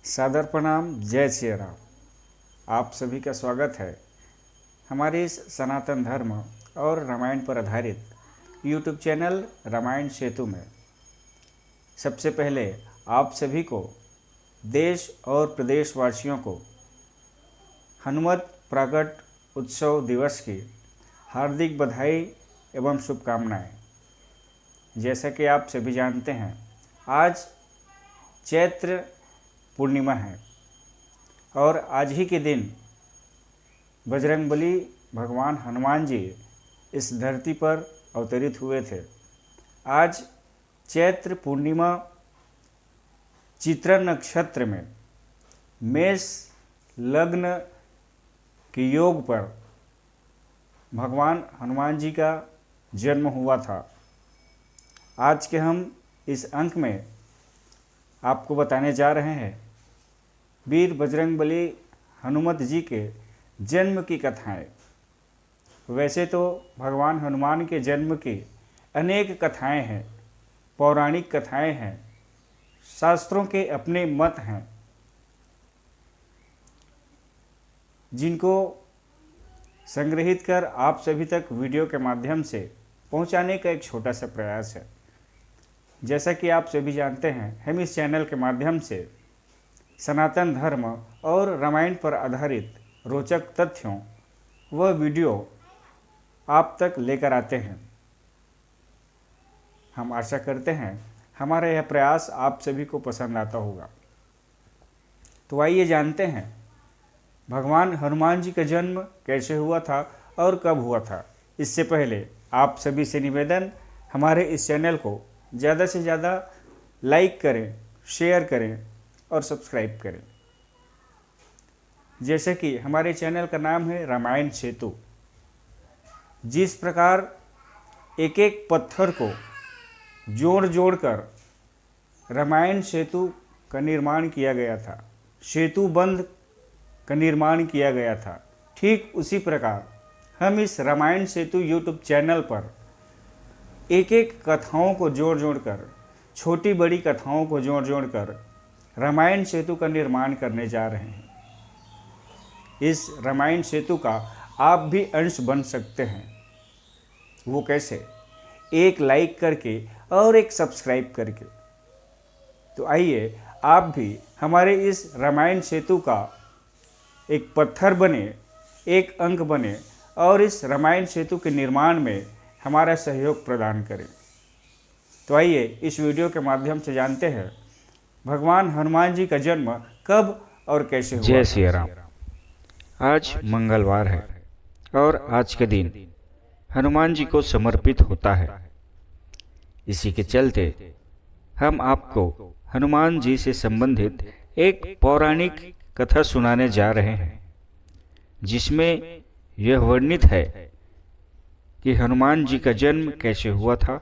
सादर प्रणाम, जय श्री राम। आप सभी का स्वागत है हमारे इस सनातन धर्म और रामायण पर आधारित यूट्यूब चैनल रामायण सेतु में। सबसे पहले आप सभी को देश और प्रदेशवासियों को हनुमत प्राकट उत्सव दिवस की हार्दिक बधाई एवं शुभकामनाएं। जैसा कि आप सभी जानते हैं, आज चैत्र पूर्णिमा है और आज ही के दिन बजरंगबली भगवान हनुमान जी इस धरती पर अवतरित हुए थे। आज चैत्र पूर्णिमा चित्रा नक्षत्र में मेष लग्न के योग पर भगवान हनुमान जी का जन्म हुआ था। आज के हम इस अंक में आपको बताने जा रहे हैं वीर बजरंगबली हनुमत जी के जन्म की कथाएं। वैसे तो भगवान हनुमान के जन्म की अनेक कथाएं हैं, पौराणिक कथाएं हैं, शास्त्रों के अपने मत हैं, जिनको संग्रहित कर आप सभी तक वीडियो के माध्यम से पहुंचाने का एक छोटा सा प्रयास है। जैसा कि आप सभी जानते हैं, हम इस चैनल के माध्यम से सनातन धर्म और रामायण पर आधारित रोचक तथ्यों व वीडियो आप तक लेकर आते हैं। हम आशा करते हैं हमारा यह प्रयास आप सभी को पसंद आता होगा। तो आइए जानते हैं भगवान हनुमान जी का जन्म कैसे हुआ था और कब हुआ था। इससे पहले आप सभी से निवेदन, हमारे इस चैनल को ज़्यादा से ज़्यादा लाइक करें, शेयर करें और सब्सक्राइब करें। जैसे कि हमारे चैनल का नाम है रामायण सेतु। जिस प्रकार एक एक पत्थर को जोड़ जोड़ कर रामायण सेतु का निर्माण किया गया था, सेतु बंध का निर्माण किया गया था, ठीक उसी प्रकार हम इस रामायण सेतु यूट्यूब चैनल पर एक एक कथाओं को जोड़ जोड़ कर, छोटी बड़ी कथाओं को जोड़ जोड़ कर रामायण सेतु का निर्माण करने जा रहे हैं। इस रामायण सेतु का आप भी अंश बन सकते हैं। वो कैसे? एक लाइक करके और एक सब्सक्राइब करके। तो आइए आप भी हमारे इस रामायण सेतु का एक पत्थर बने, एक अंक बने और इस रामायण सेतु के निर्माण में हमारा सहयोग प्रदान करें। तो आइए इस वीडियो के माध्यम से जानते हैं भगवान हनुमान जी का जन्म कब और कैसे हुआ। जय श्री राम। आज मंगलवार है और आज के दिन हनुमान जी को समर्पित होता है। इसी के चलते हम आपको हनुमान जी से संबंधित एक पौराणिक कथा सुनाने जा रहे हैं, जिसमें यह वर्णित है कि हनुमान जी का जन्म कैसे हुआ था।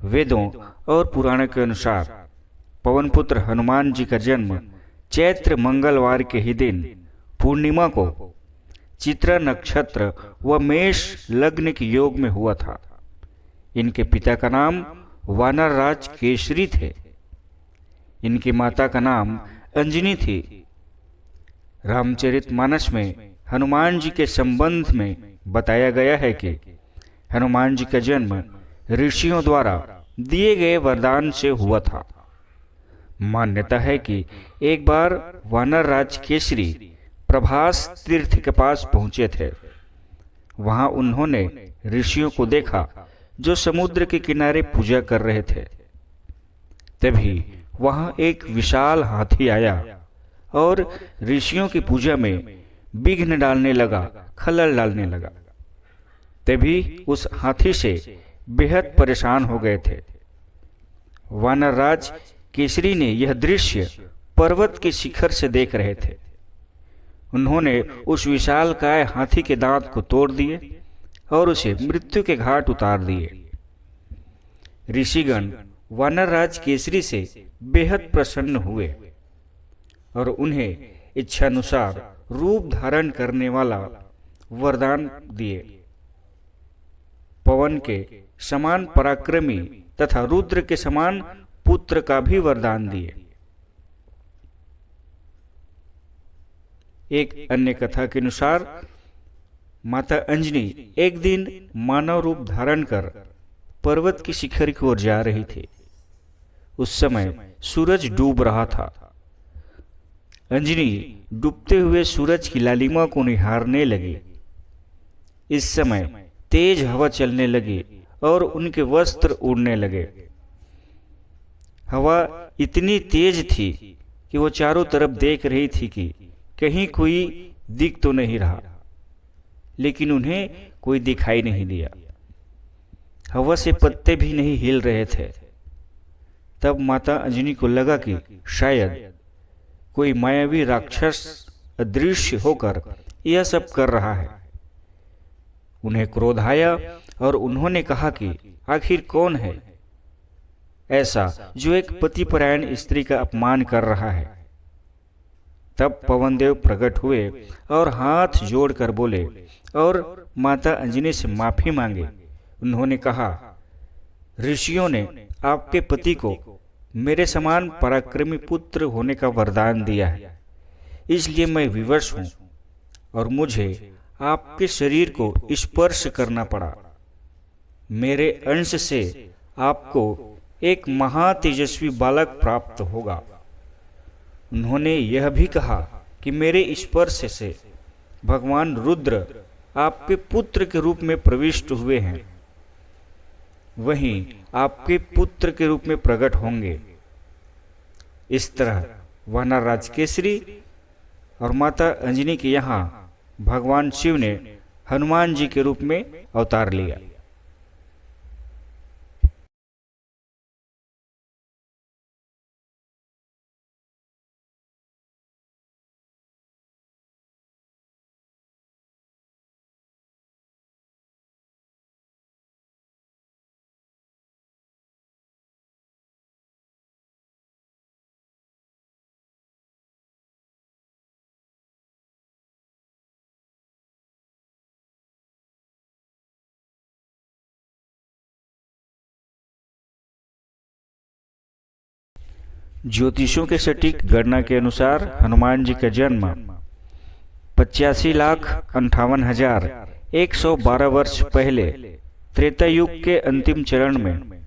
वेदों और पुराणों के अनुसार पवन पुत्र हनुमान जी का जन्म चैत्र मंगलवार के ही दिन पूर्णिमा को चित्रा नक्षत्र व मेष लग्न के योग में हुआ था। इनके पिता का नाम वानर राज केसरी थे। इनकी माता का नाम अंजनी थी। रामचरितमानस में हनुमान जी के संबंध में बताया गया है कि हनुमान जी का जन्म ऋषियों द्वारा दिए गए वरदान से हुआ था। मान्यता है कि एक बार वानर राज केसरी प्रभास तीर्थ के पास पहुंचे थे। वहां उन्होंने ऋषियों को देखा जो समुद्र के किनारे पूजा कर रहे थे। तभी वहां एक विशाल हाथी आया और ऋषियों की पूजा में विघ्न डालने लगा, खलल डालने लगा। तभी उस हाथी से बेहद परेशान हो गए थे। वानर राज केसरी ने यह दृश्य पर्वत के शिखर से देख रहे थे। उन्होंने उस विशालकाय हाथी के दांत को तोड़ दिए और उसे मृत्यु के घाट उतार दिए। ऋषिगण वानर राज केसरी से बेहद प्रसन्न हुए और उन्हें इच्छानुसार रूप धारण करने वाला वरदान दिए। पवन के समान पराक्रमी तथा रुद्र के समान पुत्र का भी वरदान दिए। एक अन्य कथा के अनुसार माता अंजनी एक दिन मानव रूप धारण कर पर्वत की शिखर की ओर जा रही थी। उस समय सूरज डूब रहा था। अंजनी डूबते हुए सूरज की लालिमा को निहारने लगी। इस समय तेज हवा चलने लगी और उनके वस्त्र उड़ने लगे। हवा इतनी तेज थी कि वो चारों तरफ देख रही थी कि कहीं कोई दिख तो नहीं रहा, लेकिन उन्हें कोई दिखाई नहीं दिया। हवा से पत्ते भी नहीं हिल रहे थे। तब माता अंजनी को लगा कि शायद कोई मायावी राक्षस अदृश्य होकर यह सब कर रहा है। उन्हें क्रोध आया और उन्होंने कहा कि आखिर कौन है ऐसा जो एक पतिपरायण स्त्री का अपमान कर रहा है। तब पवनदेव प्रकट हुए और हाथ जोड़कर बोले और माता अंजनी से माफी मांगे। उन्होंने कहा, ऋषियों ने आपके पति को मेरे समान पराक्रमी पुत्र होने का वरदान दिया है, इसलिए मैं विवश हूं और मुझे आपके शरीर को स्पर्श करना पड़ा। मेरे अंश से आपको एक महातेजस्वी बालक प्राप्त होगा। उन्होंने यह भी कहा कि मेरे स्पर्श से भगवान रुद्र आपके पुत्र के रूप में प्रविष्ट हुए हैं, वहीं आपके पुत्र के रूप में प्रकट होंगे। इस तरह वानरराज केसरी और माता अंजनी के यहाँ भगवान शिव ने हनुमान जी के रूप में अवतार लिया। ज्योतिषों के सटीक गणना के अनुसार हनुमान जी का जन्म 85,58,112 वर्ष पहले त्रेता युग के अंतिम चरण में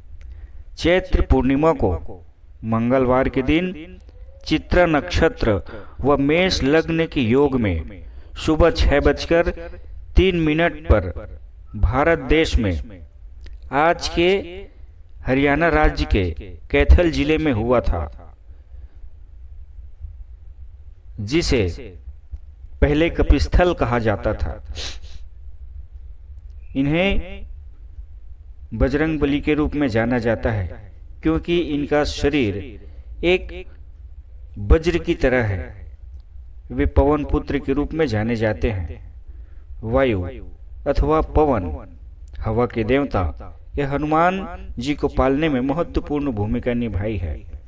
चैत्र पूर्णिमा को मंगलवार के दिन चित्रा नक्षत्र व मेष लग्न के योग में सुबह 6:03 पर भारत देश में आज के हरियाणा राज्य के कैथल जिले में हुआ था, जिसे पहले कपिस्थल कहा जाता था। इन्हें बजरंगबली के रूप में जाना जाता है क्योंकि इनका शरीर एक वज्र की तरह है। वे पवन पुत्र के रूप में जाने जाते हैं। वायु अथवा पवन हवा के देवता यह हनुमान जी को पालने में महत्वपूर्ण भूमिका निभाई है।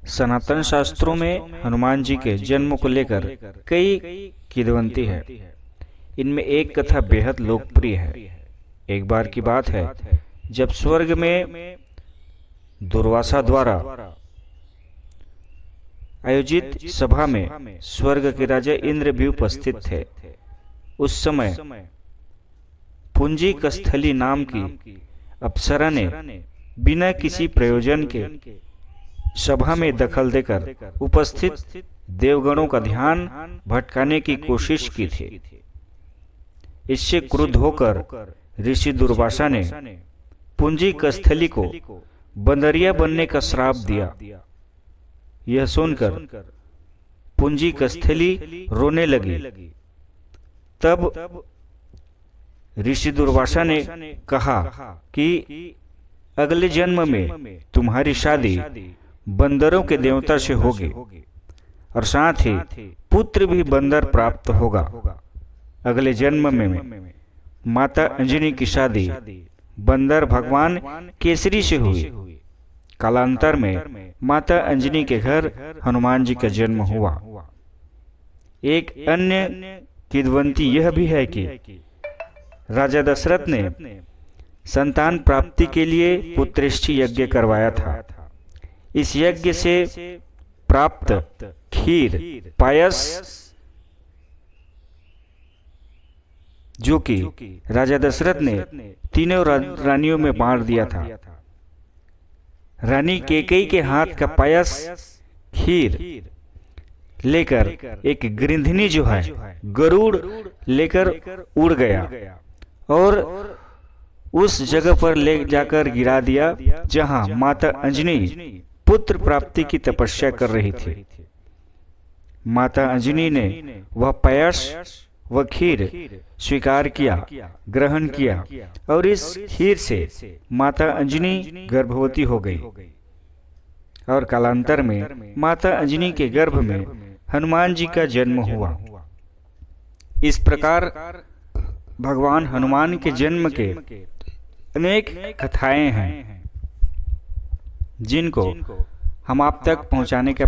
सनातन शास्त्रों में हनुमान जी के जन्म को लेकर कई किंवदंती है। इनमें एक कथा बेहद लोकप्रिय है। एक बार की बात है जब स्वर्ग में दुर्वासा द्वारा आयोजित सभा में स्वर्ग के राजा इंद्र भी उपस्थित थे। उस समय पुंजी कस्थली नाम की अप्सरा ने बिना किसी प्रयोजन के सभा में दखल देकर उपस्थित देवगणों का ध्यान भटकाने की कोशिश की थी। इससे क्रुद्ध होकर ऋषि दुर्वासा ने पुंजी कस्थली को बंदरिया बनने का श्राप दिया। यह सुनकर पुंजी कस्थली रोने लगी। तब ऋषि दुर्वासा ने कहा कि अगले जन्म में तुम्हारी शादी बंदरों के देवता से होगी और साथ ही पुत्र भी बंदर प्राप्त होगा। अगले जन्म में माता अंजनी की शादी बंदर भगवान केसरी से हुई। कालांतर में माता अंजनी के घर हनुमान जी का जन्म हुआ। एक अन्य किंवदंती यह भी है कि राजा दशरथ ने संतान प्राप्ति के लिए पुत्रेष्टि यज्ञ करवाया था। इस यज्ञ से प्राप्त खीर, पायस जो कि राजा दशरथ ने तीनों रानियों में बांट दिया था। रानी कैकेयी के हाथ का पायस खीर लेकर एक गृहिणी जो है गरुड़ लेकर उड़ गया और उस जगह पर ले जाकर गिरा दिया जहां माता अंजनी पुत्र प्राप्ति की तपस्या कर रही थी। माता अंजनी ने वह पायस व खीर स्वीकार किया, ग्रहण किया और इस खीर से माता अंजनी गर्भवती हो गई और कालांतर में माता अंजनी के गर्भ में हनुमान जी का जन्म हुआ। इस प्रकार भगवान हनुमान के जन्म के अनेक कथाएं हैं जिनको हम आप तक पहुंचाने का